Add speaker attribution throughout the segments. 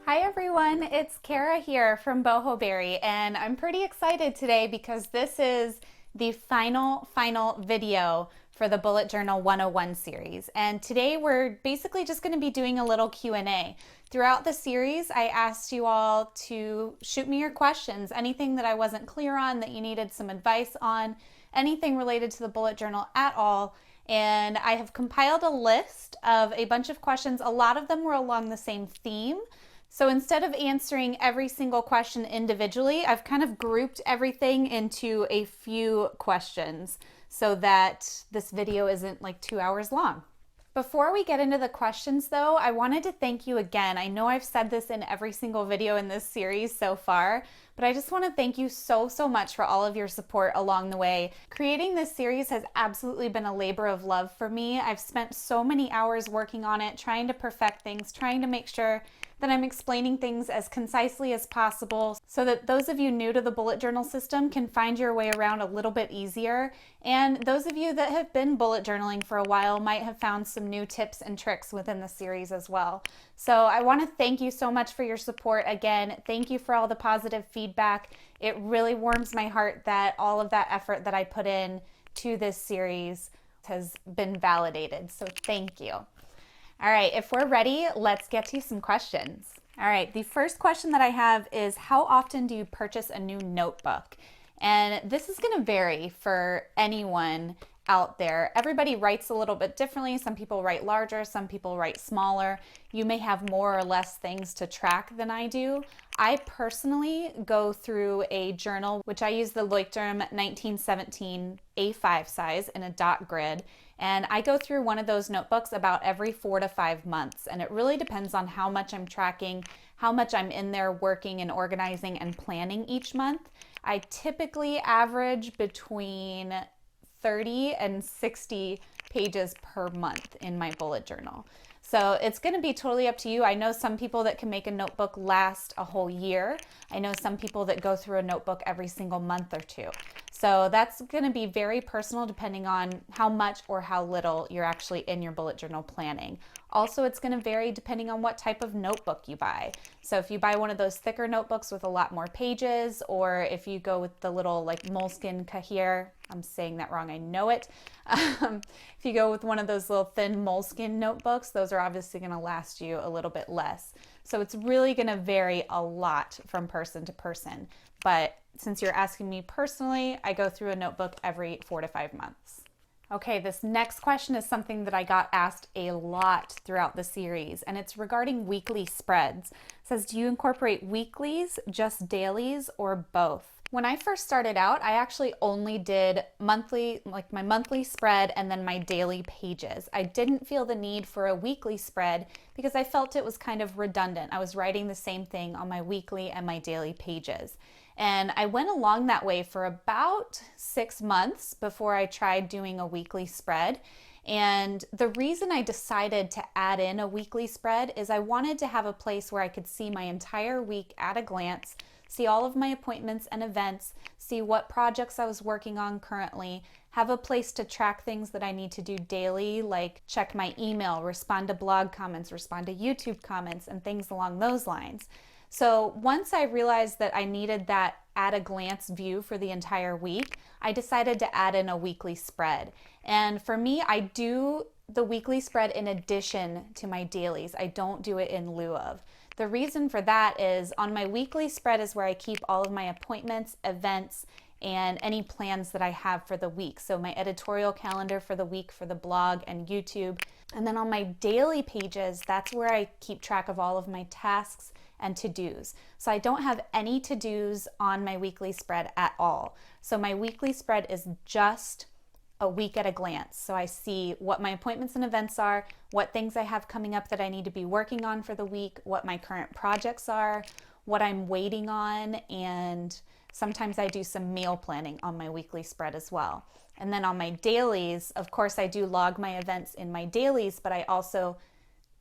Speaker 1: Hi everyone, it's Kara here from Bohoberry, and I'm pretty excited today because this is the final video for the Bullet Journal 101 series. And today we're basically just going to be doing a little Q&A. Throughout the series, I asked you all to shoot me your questions, anything that I wasn't clear on, that you needed some advice on, anything related to the bullet journal at all. And I have compiled a list of a bunch of questions. A lot of them were along the same theme. So instead of answering every single question individually, I've kind of grouped everything into a few questions so that this video isn't like 2 hours long. Before we get into the questions though, I wanted to thank you again. I know I've said this in every single video in this series so far, but I just want to thank you so much for all of your support along the way. Creating this series has absolutely been a labor of love for me. I've spent so many hours working on it, trying to perfect things, trying to make sure that I'm explaining things as concisely as possible so that those of you new to the bullet journal system can find your way around a little bit easier. And those of you that have been bullet journaling for a while might have found some new tips and tricks within the series as well. So I want to thank you so much for your support. Again, thank you for all the positive feedback. It really warms my heart that all of that effort that I put in to this series has been validated. So thank you. All right, if we're ready, let's get to some questions. All right, the first question that I have is, how often do you purchase a new notebook? And this is going to vary for anyone out there. Everybody writes a little bit differently. Some people write larger, some people write smaller. You may have more or less things to track than I do. I personally go through a journal, which I use the Leuchtturm 1917 A5 size in a dot grid. And I go through one of those notebooks about every 4 to 5 months. And it really depends on how much I'm tracking, how much I'm in there working and organizing and planning each month. I typically average between 30 and 60 pages per month in my bullet journal. So it's going to be totally up to you. I know some people that can make a notebook last a whole year. I know some people that go through a notebook every single month or two. So that's going to be very personal depending on how much or how little you're actually in your bullet journal planning. Also, it's going to vary depending on what type of notebook you buy. So if you buy one of those thicker notebooks with a lot more pages, or if you go with the little like moleskin cahier, I'm saying that wrong, I know it. If you go with one of those little thin moleskin notebooks, those are obviously going to last you a little bit less. So it's really going to vary a lot from person to person. But since you're asking me personally, I go through a notebook every 4 to 5 months. Okay, this next question is something that I got asked a lot throughout the series, and it's regarding weekly spreads. It says, do you incorporate weeklies, just dailies, or both? When I first started out, I actually only did monthly, like my monthly spread and then my daily pages. I didn't feel the need for a weekly spread because I felt it was kind of redundant. I was writing the same thing on my weekly and my daily pages. And I went along that way for about 6 months before I tried doing a weekly spread. And the reason I decided to add in a weekly spread is I wanted to have a place where I could see my entire week at a glance, see all of my appointments and events, see what projects I was working on currently, have a place to track things that I need to do daily, like check my email, respond to blog comments, respond to YouTube comments, and things along those lines. So once I realized that I needed that at a glance view for the entire week, I decided to add in a weekly spread. And for me, I do the weekly spread in addition to my dailies. I don't do it in lieu of. The reason for that is on my weekly spread is where I keep all of my appointments, events, and any plans that I have for the week. So my editorial calendar for the week for the blog and YouTube. And then on my daily pages, that's where I keep track of all of my tasks and to-dos. So I don't have any to-dos on my weekly spread at all. So my weekly spread is just a week at a glance. So I see what my appointments and events are, what things I have coming up that I need to be working on for the week, what my current projects are, what I'm waiting on, and sometimes I do some meal planning on my weekly spread as well. And then on my dailies, of course, I do log my events in my dailies, but I also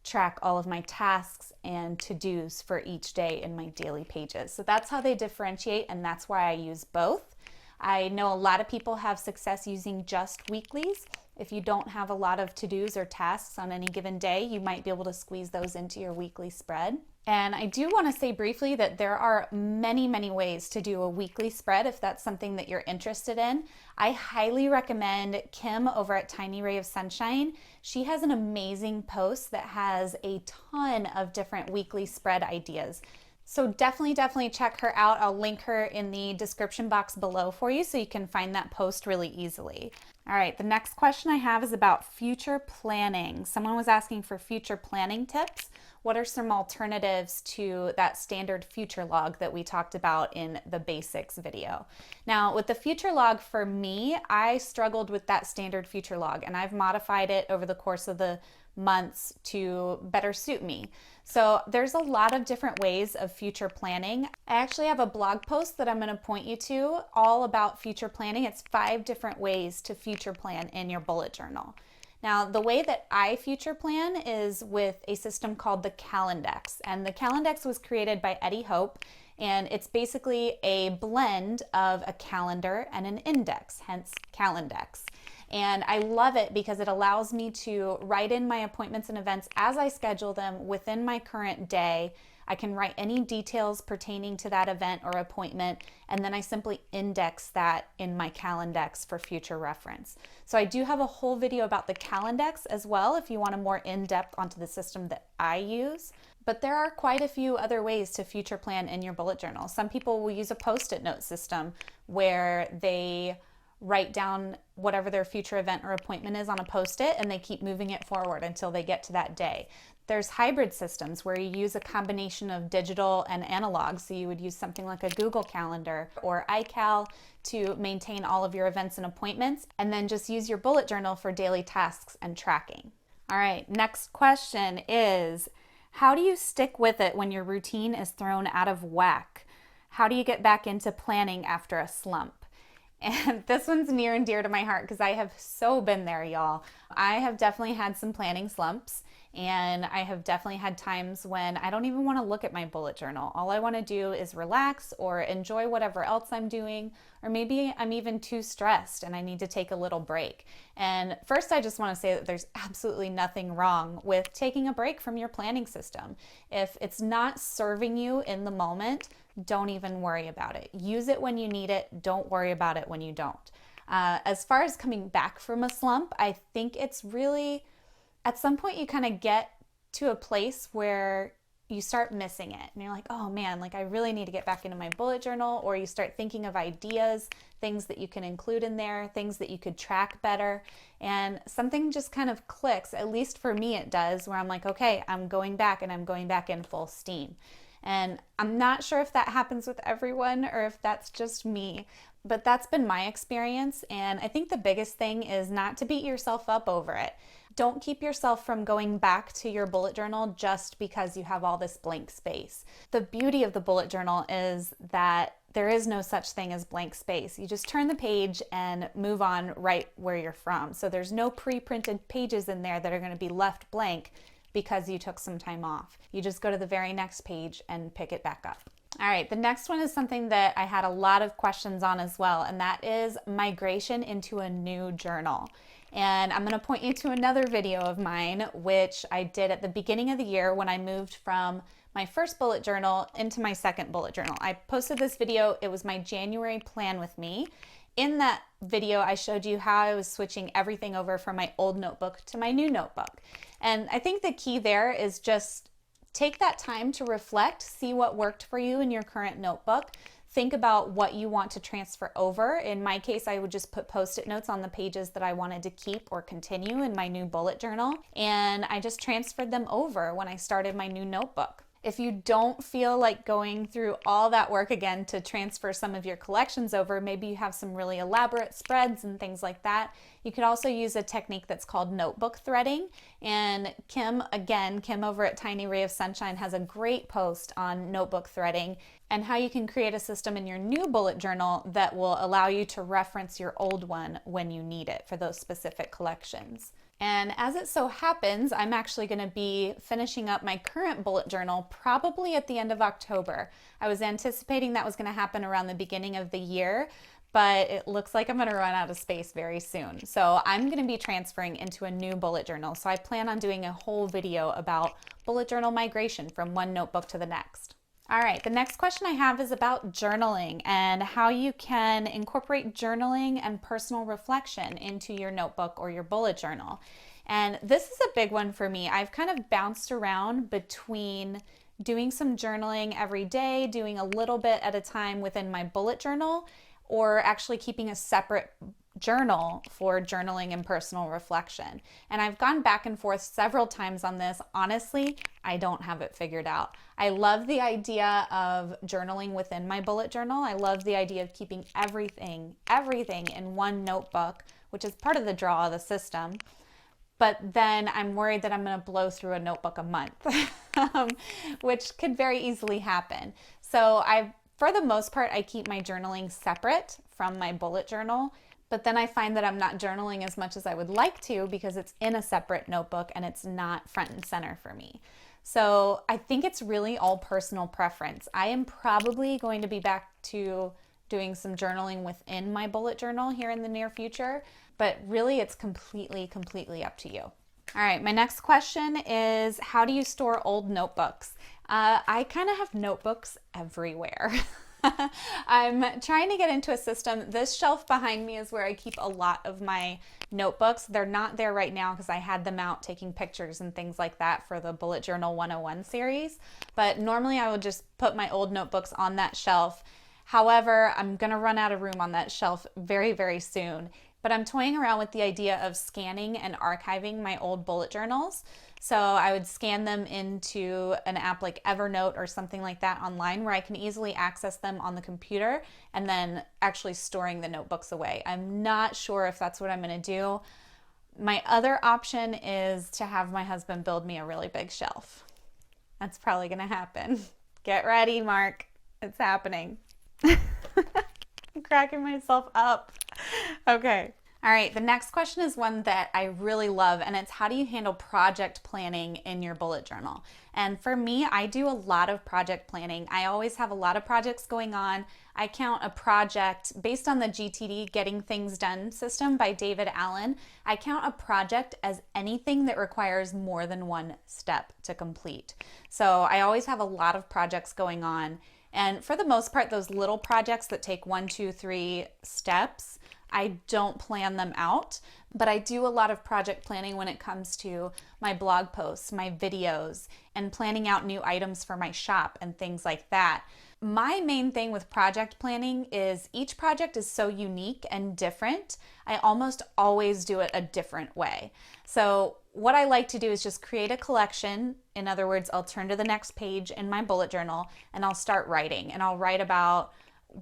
Speaker 1: track all of my tasks and to-dos for each day in my daily pages. So that's how they differentiate, and that's why I use both. I know a lot of people have success using just weeklies. If you don't have a lot of to-dos or tasks on any given day, you might be able to squeeze those into your weekly spread. And I do want to say briefly that there are many, many ways to do a weekly spread if that's something that you're interested in. I highly recommend Kim over at Tiny Ray of Sunshine. She has an amazing post that has a ton of different weekly spread ideas. So definitely check her out. I'll link her in the description box below for you so you can find that post really easily. All right, the next question I have is about future planning. Someone was asking for future planning tips. What are some alternatives to that standard future log that we talked about in the basics video? Now, with the future log for me, I struggled with that standard future log, and I've modified it over the course of the months to better suit me. So there's a lot of different ways of future planning. I actually have a blog post that I'm going to point you to all about future planning. It's 5 different ways to future plan in your bullet journal. Now, the way that I future plan is with a system called the Calendex, and the Calendex was created by Eddie Hope, and it's basically a blend of a calendar and an index, hence Calendex. And I love it because it allows me to write in my appointments and events as I schedule them within my current day. I can write any details pertaining to that event or appointment, and then I simply index that in my Calendex for future reference. So I do have a whole video about the Calendex as well if you want a more in-depth onto the system that I use. But there are quite a few other ways to future plan in your bullet journal. Some people will use a post-it note system where they write down whatever their future event or appointment is on a post-it and they keep moving it forward until they get to that day. There's hybrid systems where you use a combination of digital and analog. So you would use something like a Google Calendar or iCal to maintain all of your events and appointments, and then just use your bullet journal for daily tasks and tracking. All right, next question is, how do you stick with it when your routine is thrown out of whack? How do you get back into planning after a slump? And this one's near and dear to my heart because I have so been there, y'all. I have definitely had some planning slumps, and I have definitely had times when I don't even want to look at my bullet journal. All I want to do is relax or enjoy whatever else I'm doing, or maybe I'm even too stressed and I need to take a little break. And first, I just want to say that there's absolutely nothing wrong with taking a break from your planning system. If it's not serving you in the moment, don't even worry about it. Use it when you need it. Don't worry about it when you don't. As far as coming back from a slump, I think it's really, at some point you kind of get to a place where you start missing it. And you're like, oh man, like I really need to get back into my bullet journal. Or you start thinking of ideas, things that you can include in there, things that you could track better. And something just kind of clicks, at least for me it does, where I'm like, okay, I'm going back and I'm going back in full steam. And I'm not sure if that happens with everyone or if that's just me, but that's been my experience. And I think the biggest thing is not to beat yourself up over it. Don't keep yourself from going back to your bullet journal just because you have all this blank space. The beauty of the bullet journal is that there is no such thing as blank space. You just turn the page and move on right where you're from. So there's no pre-printed pages in there that are going to be left blank because you took some time off. You just go to the very next page and pick it back up. All right, the next one is something that I had a lot of questions on as well, and that is migration into a new journal. And I'm going to point you to another video of mine, which I did at the beginning of the year when I moved from my first bullet journal into my second bullet journal. I posted this video. It was my January plan with me. In that video, I showed you how I was switching everything over from my old notebook to my new notebook. And I think the key there is just take that time to reflect, see what worked for you in your current notebook. Think about what you want to transfer over. In my case, I would just put post-it notes on the pages that I wanted to keep or continue in my new bullet journal. And I just transferred them over when I started my new notebook. If you don't feel like going through all that work again to transfer some of your collections over, maybe you have some really elaborate spreads and things like that, you could also use a technique that's called notebook threading. And Kim over at Tiny Ray of Sunshine has a great post on notebook threading and how you can create a system in your new bullet journal that will allow you to reference your old one when you need it for those specific collections. And as it so happens, I'm actually going to be finishing up my current bullet journal probably at the end of October. I was anticipating that was going to happen around the beginning of the year, but it looks like I'm going to run out of space very soon. So I'm going to be transferring into a new bullet journal. So I plan on doing a whole video about bullet journal migration from one notebook to the next. All right, the next question I have is about journaling and how you can incorporate journaling and personal reflection into your notebook or your bullet journal. And this is a big one for me. I've kind of bounced around between doing some journaling every day, doing a little bit at a time within my bullet journal, or actually keeping a separate journal for journaling and personal reflection. And I've gone back and forth several times on this. Honestly, I don't have it figured out. I love the idea of journaling within my bullet journal. I love the idea of keeping everything in one notebook, which is part of the draw of the system. But then I'm worried that I'm going to blow through a notebook a month, which could very easily happen. So for the most part, I keep my journaling separate from my bullet journal, but then I find that I'm not journaling as much as I would like to because it's in a separate notebook and it's not front and center for me. So I think it's really all personal preference. I am probably going to be back to doing some journaling within my bullet journal here in the near future, but really it's completely up to you. All right, my next question is, how do you store old notebooks? I kind of have notebooks everywhere. I'm trying to get into a system. This shelf behind me is where I keep a lot of my notebooks. They're not there right now because I had them out taking pictures and things like that for the Bullet Journal 101 series. But normally I would just put my old notebooks on that shelf. However, I'm going to run out of room on that shelf very soon. But I'm toying around with the idea of scanning and archiving my old bullet journals. So I would scan them into an app like Evernote or something like that online where I can easily access them on the computer and then actually storing the notebooks away. I'm not sure if that's what I'm going to do. My other option is to have my husband build me a really big shelf. That's probably going to happen. Get ready, Mark. It's happening. I'm cracking myself up. Okay. All right, the next question is one that I really love, and it's how do you handle project planning in your bullet journal? And for me, I do a lot of project planning. I always have a lot of projects going on. I count a project based on the GTD Getting Things Done system by David Allen. I count a project as anything that requires more than one step to complete. So I always have a lot of projects going on. And for the most part, those little projects that take 1, 2, 3 steps, I don't plan them out, but I do a lot of project planning when it comes to my blog posts, my videos, and planning out new items for my shop and things like that. My main thing with project planning is each project is so unique and different. I almost always do it a different way. So what I like to do is just create a collection. In other words, I'll turn to the next page in my bullet journal and I'll start writing, and I'll write about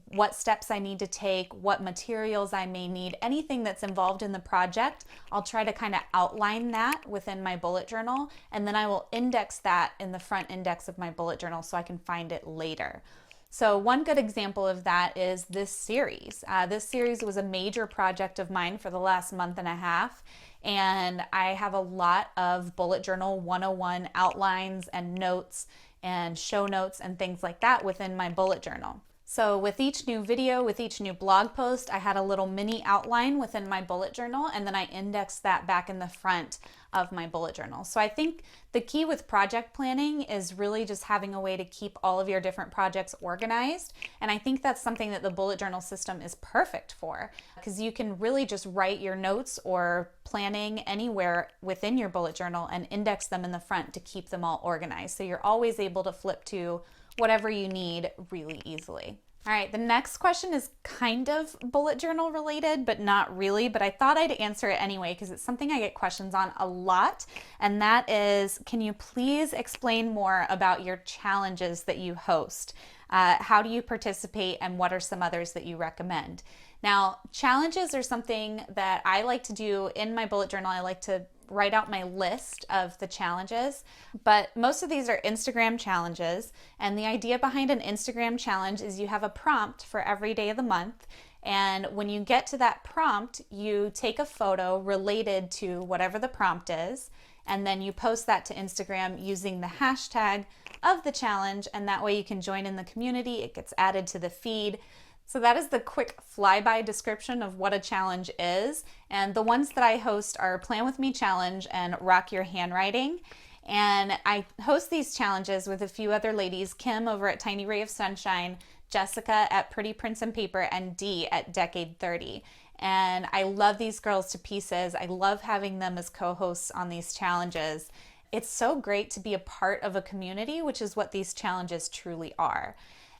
Speaker 1: what steps I need to take, what materials I may need, anything that's involved in the project. I'll try to kind of outline that within my bullet journal, and then I will index that in the front index of my bullet journal so I can find it later. So one good example of that is this series. This series was a major project of mine for the last month and a half, and I have a lot of Bullet Journal 101 outlines and notes and show notes and things like that within my bullet journal. So with each new video, with each new blog post, I had a little mini outline within my bullet journal, and then I indexed that back in the front of my bullet journal. So I think the key with project planning is really just having a way to keep all of your different projects organized. And I think that's something that the bullet journal system is perfect for, because you can really just write your notes or planning anywhere within your bullet journal and index them in the front to keep them all organized. So you're always able to flip to whatever you need really easily. All right, the next question is kind of bullet journal related, but not really, but I thought I'd answer it anyway because it's something I get questions on a lot, and that is, can you please explain more about your challenges that you host? How do you participate, and what are some others that you recommend? Now, challenges are something that I like to do in my bullet journal. I like to write out my list of the challenges, but most of these are Instagram challenges. And the idea behind an Instagram challenge is you have a prompt for every day of the month. And when you get to that prompt, you take a photo related to whatever the prompt is, and then you post that to Instagram using the hashtag of the challenge. And that way you can join in the community. It gets added to the feed. So that is the quick flyby description of what a challenge is. And the ones that I host are Plan With Me Challenge and Rock Your Handwriting. And I host these challenges with a few other ladies, Kim over at Tiny Ray of Sunshine, Jessica at Pretty Prints and Paper, and Dee at Decade 30. And I love these girls to pieces. I love having them as co-hosts on these challenges. It's so great to be a part of a community, which is what these challenges truly are.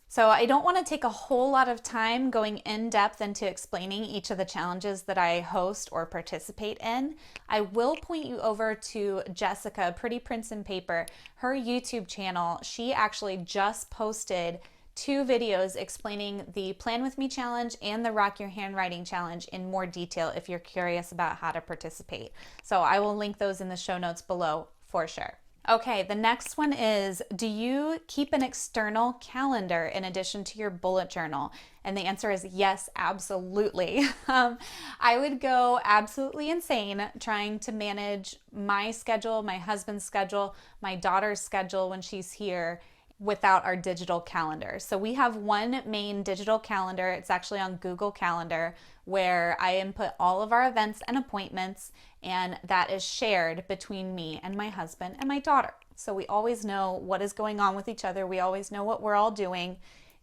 Speaker 1: So I don't want to take a whole lot of time going in depth into explaining each of the challenges that I host or participate in. I will point you over to Jessica, Pretty Prints and Paper, her YouTube channel. She actually just posted 2 videos explaining the Plan With Me challenge and the Rock Your Handwriting challenge in more detail if you're curious about how to participate. So I will link those in the show notes below for sure. Okay, the next one is, do you keep an external calendar in addition to your bullet journal? And the answer is yes, absolutely. I would go absolutely insane trying to manage my schedule, my husband's schedule, my daughter's schedule when she's here without our digital calendar. So we have one main digital calendar. It's actually on Google Calendar, where I input all of our events and appointments, and that is shared between me and my husband and my daughter. So we always know what is going on with each other. We always know what we're all doing.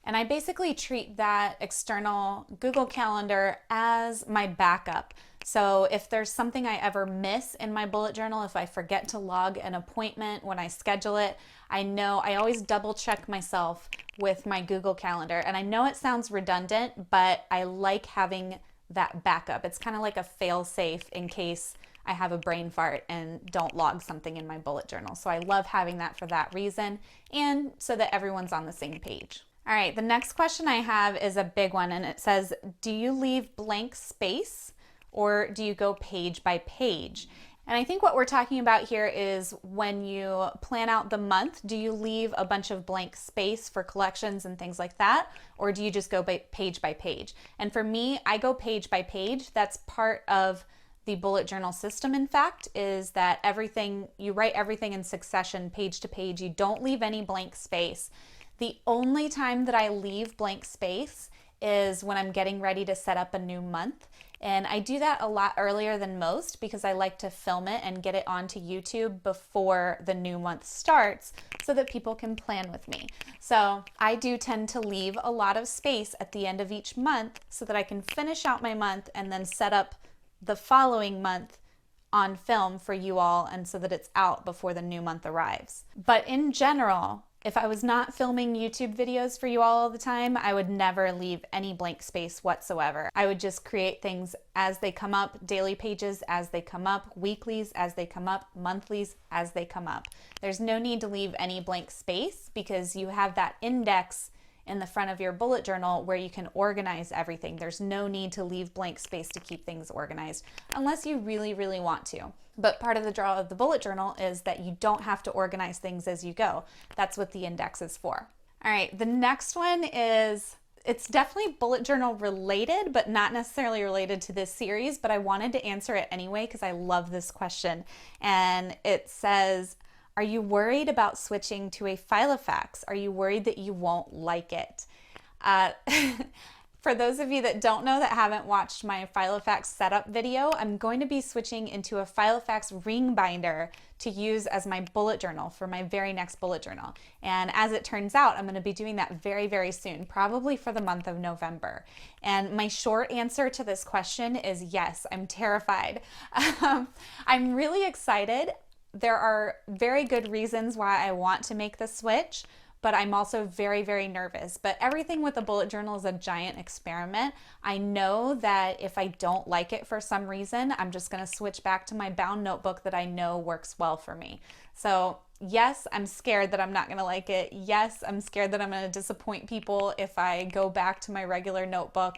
Speaker 1: And I basically treat that external Google Calendar as my backup. So if there's something I ever miss in my bullet journal, if I forget to log an appointment when I schedule it, I know I always double check myself with my Google Calendar. And I know it sounds redundant, but I like having that backup. It's kind of like a fail safe in case I have a brain fart and don't log something in my bullet journal. So I love having that for that reason, and so that everyone's on the same page. All right, the next question I have is a big one, and it says, do you leave blank space or do you go page by page? And I think what we're talking about here is when you plan out the month, do you leave a bunch of blank space for collections and things like that? Or do you just go page by page? And for me, I go page by page. That's part of the bullet journal system, in fact, is that you write everything in succession, page to page. You don't leave any blank space. The only time that I leave blank space is when I'm getting ready to set up a new month. And I do that a lot earlier than most because I like to film it and get it onto YouTube before the new month starts so that people can plan with me. So I do tend to leave a lot of space at the end of each month so that I can finish out my month and then set up the following month on film for you all, and so that it's out before the new month arrives. But in general, if I was not filming YouTube videos for you all the time, I would never leave any blank space whatsoever. I would just create things as they come up, daily pages as they come up, weeklies as they come up, monthlies as they come up. There's no need to leave any blank space because you have that index in the front of your bullet journal where you can organize everything. There's no need to leave blank space to keep things organized unless you really, really want to. But part of the draw of the bullet journal is that you don't have to organize things as you go. That's what the index is for. All right, the next one is, it's definitely bullet journal related, but not necessarily related to this series, but I wanted to answer it anyway because I love this question. And it says, are you worried about switching to a Filofax? Are you worried that you won't like it? For those of you that don't know, that haven't watched my Filofax setup video, I'm going to be switching into a Filofax ring binder to use as my bullet journal for my very next bullet journal. And as it turns out, I'm going to be doing that very, very soon, probably for the month of November. And my short answer to this question is yes, I'm terrified. I'm really excited. There are very good reasons why I want to make the switch, but I'm also very, very nervous. But everything with a bullet journal is a giant experiment. I know that if I don't like it for some reason, I'm just gonna switch back to my bound notebook that I know works well for me. So yes, I'm scared that I'm not gonna like it. Yes, I'm scared that I'm gonna disappoint people if I go back to my regular notebook,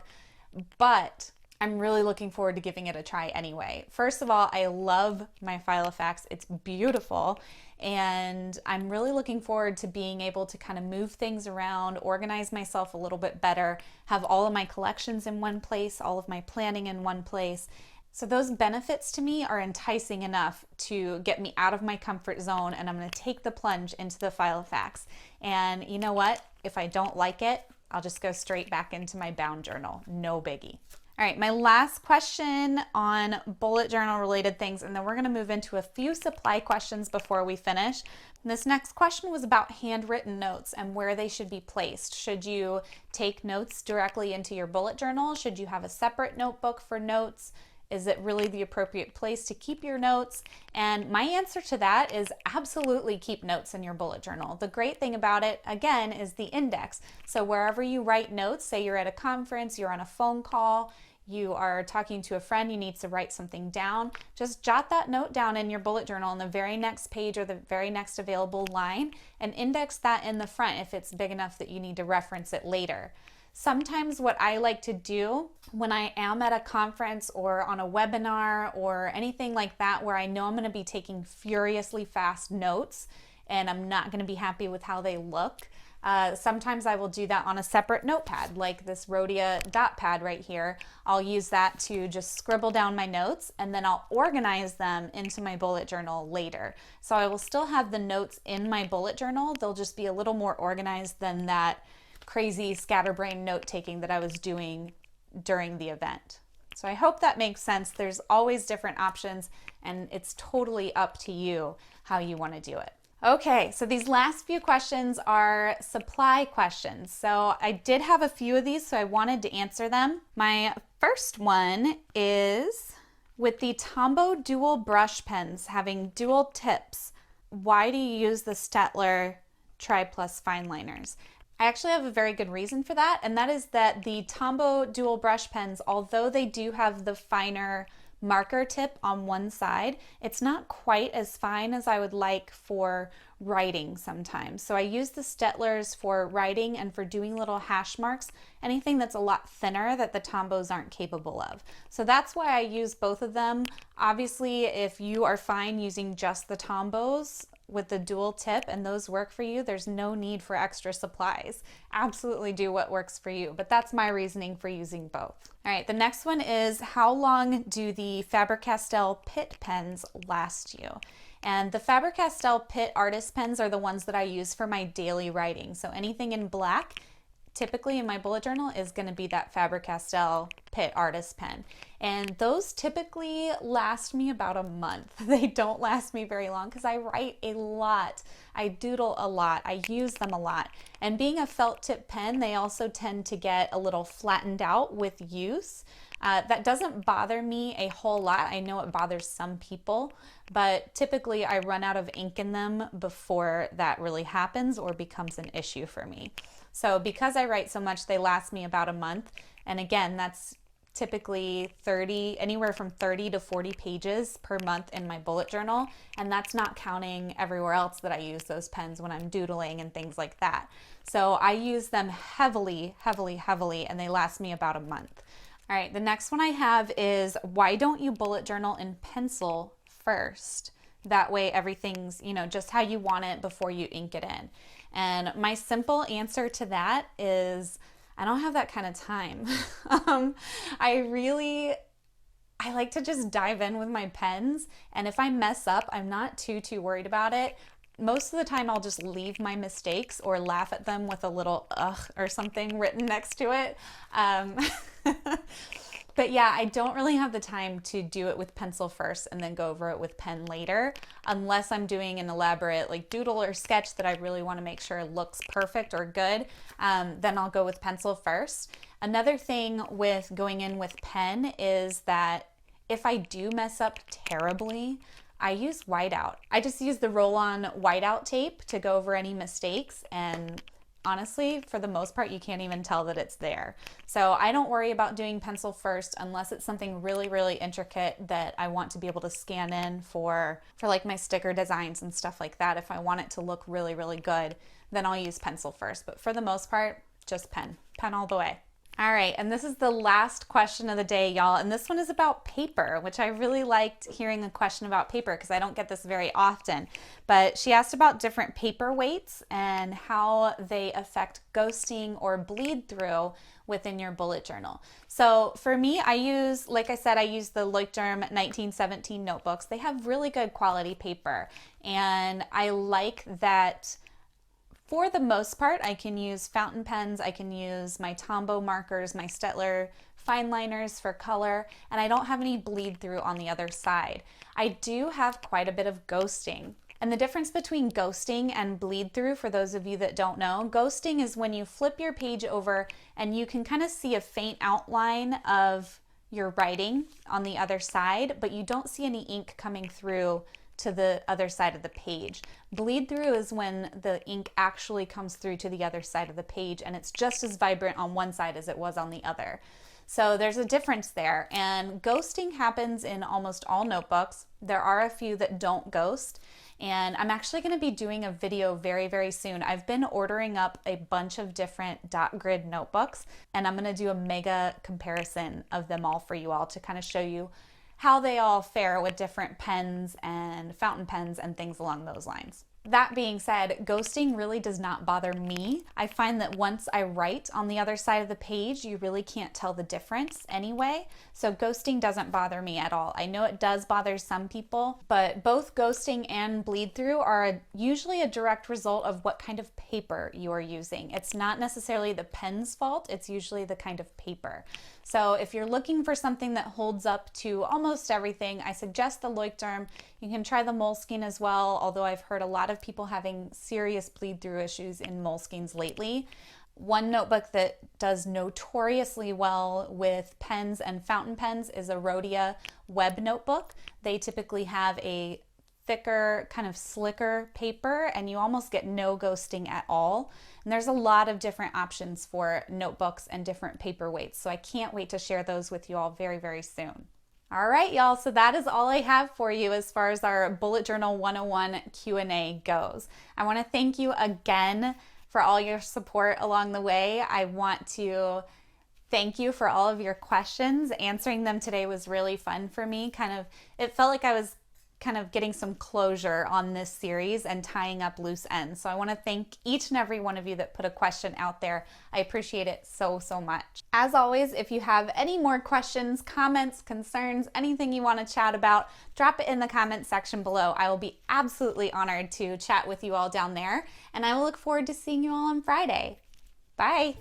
Speaker 1: but I'm really looking forward to giving it a try anyway. First of all, I love my Filofax. It's beautiful. And I'm really looking forward to being able to kind of move things around, organize myself a little bit better, have all of my collections in one place, all of my planning in one place. So those benefits to me are enticing enough to get me out of my comfort zone, and I'm going to take the plunge into the Filofax. And you know what? If I don't like it, I'll just go straight back into my bound journal. No biggie. All right, my last question on bullet journal related things, and then we're going to move into a few supply questions before we finish. This next question was about handwritten notes and where they should be placed. Should you take notes directly into your bullet journal? Should you have a separate notebook for notes? Is it really the appropriate place to keep your notes? And my answer to that is absolutely keep notes in your bullet journal. The great thing about it, again, is the index. So wherever you write notes, say you're at a conference, you're on a phone call, you are talking to a friend, you need to write something down, just jot that note down in your bullet journal on the very next page or the very next available line and index that in the front if it's big enough that you need to reference it later. Sometimes what I like to do when I am at a conference or on a webinar or anything like that where I know I'm going to be taking furiously fast notes and I'm not going to be happy with how they look, sometimes I will do that on a separate notepad, like this Rhodia dot pad right here. I'll use that to just scribble down my notes and then I'll organize them into my bullet journal later. So I will still have the notes in my bullet journal. They'll just be a little more organized than that crazy scatterbrain note taking that I was doing during the event. So I hope that makes sense. There's always different options and it's totally up to you how you want to do it. Okay, so these last few questions are supply questions. So I did have a few of these, so I wanted to answer them. My first one is, with the Tombow dual brush pens having dual tips, why do you use the Staedtler Triples Fineliners? I actually have a very good reason for that, and that is that the Tombow dual brush pens, although they do have the finer marker tip on one side, it's not quite as fine as I would like for writing sometimes. So I use the Staedtlers for writing and for doing little hash marks, anything that's a lot thinner that the Tombows aren't capable of. So that's why I use both of them. Obviously, if you are fine using just the Tombows with the dual tip and those work for you, there's no need for extra supplies. Absolutely do what works for you, but that's my reasoning for using both. All right, the next one is, how long do the Faber-Castell PITT Pens last you? And the Faber-Castell PITT Artist Pens are the ones that I use for my daily writing. So anything in black, typically in my bullet journal, is going to be that Faber-Castell PITT Artist Pen. And those typically last me about a month. They don't last me very long because I write a lot. I doodle a lot. I use them a lot. And being a felt tip pen, they also tend to get a little flattened out with use. That doesn't bother me a whole lot. I know it bothers some people, but typically I run out of ink in them before that really happens or becomes an issue for me. So because I write so much, they last me about a month. And again, that's typically anywhere from 30 to 40 pages per month in my bullet journal. And that's not counting everywhere else that I use those pens when I'm doodling and things like that. So I use them heavily, heavily, heavily, and they last me about a month. All right, the next one I have is, why don't you bullet journal in pencil first? That way everything's, just how you want it before you ink it in. And my simple answer to that is, I don't have that kind of time. I like to just dive in with my pens, and if I mess up, I'm not too worried about it. Most of the time I'll just leave my mistakes or laugh at them with a little ugh or something written next to it. But yeah, I don't really have the time to do it with pencil first and then go over it with pen later, unless I'm doing an elaborate like doodle or sketch that I really want to make sure looks perfect or good. Then I'll go with pencil first. Another thing with going in with pen is that if I do mess up terribly, I use whiteout. I just use the roll-on whiteout tape to go over any mistakes, and honestly, for the most part, you can't even tell that it's there. So I don't worry about doing pencil first unless it's something really, really intricate that I want to be able to scan in for like my sticker designs and stuff like that. If I want it to look really, really good, then I'll use pencil first. But for the most part, just pen all the way. All right, and this is the last question of the day, y'all, and this one is about paper, which I really liked hearing a question about paper because I don't get this very often. But she asked about different paper weights and how they affect ghosting or bleed through within your bullet journal. So for me, I use the Leuchtturm 1917 notebooks. They have really good quality paper, and I like that for the most part, I can use fountain pens, I can use my Tombow markers, my Staedtler Fineliners for color, and I don't have any bleed through on the other side. I do have quite a bit of ghosting. And the difference between ghosting and bleed through, for those of you that don't know, ghosting is when you flip your page over and you can kind of see a faint outline of your writing on the other side, but you don't see any ink coming through to the other side of the page. Bleed through is when the ink actually comes through to the other side of the page and it's just as vibrant on one side as it was on the other. So there's a difference there, and ghosting happens in almost all notebooks. There are a few that don't ghost, and I'm actually going to be doing a video very, very soon. I've been ordering up a bunch of different dot grid notebooks, and I'm going to do a mega comparison of them all for you all to kind of show you how they all fare with different pens and fountain pens and things along those lines. That being said, ghosting really does not bother me. I find that once I write on the other side of the page, you really can't tell the difference anyway. So ghosting doesn't bother me at all. I know it does bother some people, but both ghosting and bleed through are usually a direct result of what kind of paper you are using. It's not necessarily the pen's fault, it's usually the kind of paper. So if you're looking for something that holds up to almost everything, I suggest the Leuchtturm. You can try the Moleskine as well, although I've heard a lot of people having serious bleed through issues in Moleskines lately. One notebook that does notoriously well with pens and fountain pens is a Rhodia web notebook. They typically have a thicker, kind of slicker paper, and you almost get no ghosting at all. And there's a lot of different options for notebooks and different paper weights, so I can't wait to share those with you all very, very soon. All right, y'all, so that is all I have for you as far as our Bullet Journal 101 Q&A goes. I want to thank you again for all your support along the way. I want to thank you for all of your questions. Answering them today was really fun for me. It felt like I was kind of getting some closure on this series and tying up loose ends. So I want to thank each and every one of you that put a question out there. I appreciate it so, so much. As always, if you have any more questions, comments, concerns, anything you want to chat about, drop it in the comment section below. I will be absolutely honored to chat with you all down there, and I will look forward to seeing you all on Friday. Bye.